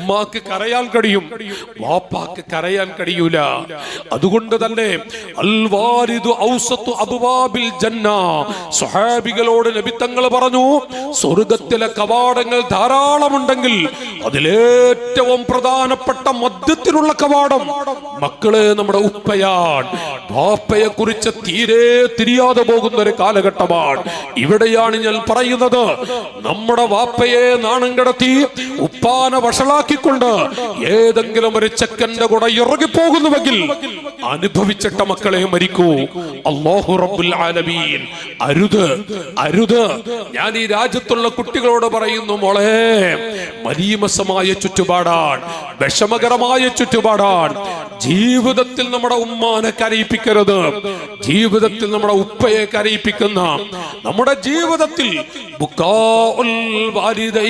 ഉമ്മാക്ക് കരയാൻ കഴിയും, വാപ്പാക്ക് കരയാൻ കഴിയൂല. അതുകൊണ്ട് തന്നെ അൽ വാരിദു ഔസത്തു അബ്വാബിൽ ജന്ന, സ്വഹാബികളോട് നബി തങ്ങൾ പറഞ്ഞു, സ്വർഗ്ഗത്തിലെ കവാടങ്ങൾ ധാരാളമുണ്ടെങ്കിൽ അതിലേറ്റവും പ്രധാനപ്പെട്ട മധ്യത്തിലുള്ള കവാടം മക്കളെ നമ്മുടെ ഉപ്പയാണ്. വാപ്പയെ കുറിച്ച് തീരെ തിരിയാതെ പോകുന്ന ഒരു കാലഘട്ടമാണ്. ഇവിടെയാണ് ഞാൻ പറയുന്നത്, നമ്മുടെ വാപ്പയെ നാണം കടത്തി ഉപ്പാനെ വഷളാക്കിക്കൊണ്ട് ഏതെങ്കിലും ഒരു ചെക്കന്റെ കൂടെ ഇറങ്ങിപ്പോകുന്നുവെങ്കിൽ അനുഭവിച്ചിട്ട മക്കളെ മരിക്കൂ. അല്ലാഹു റബ്ബുൽ ആലമീൻ അരുത്, അരുത്. ഞാൻ ഈ രാജ്യത്തുള്ള കുട്ടികളോട് പറയുന്നു, മോളെ, മലീമസമായ ചുറ്റുപാടാണ്, വിഷമകരമായ ചുറ്റുപാടാണ്. ജീവിതത്തിൽ നമ്മുടെ ഉമ്മാനെ കരയിപ്പിക്കരുത്. ജീവിതത്തിൽ നമ്മുടെ ഉപ്പയെ കരയിപ്പിക്കുന്ന, നമ്മുടെ ജീവിതത്തിൽ ബുക്കാഉൽ വാലിദൈൻ,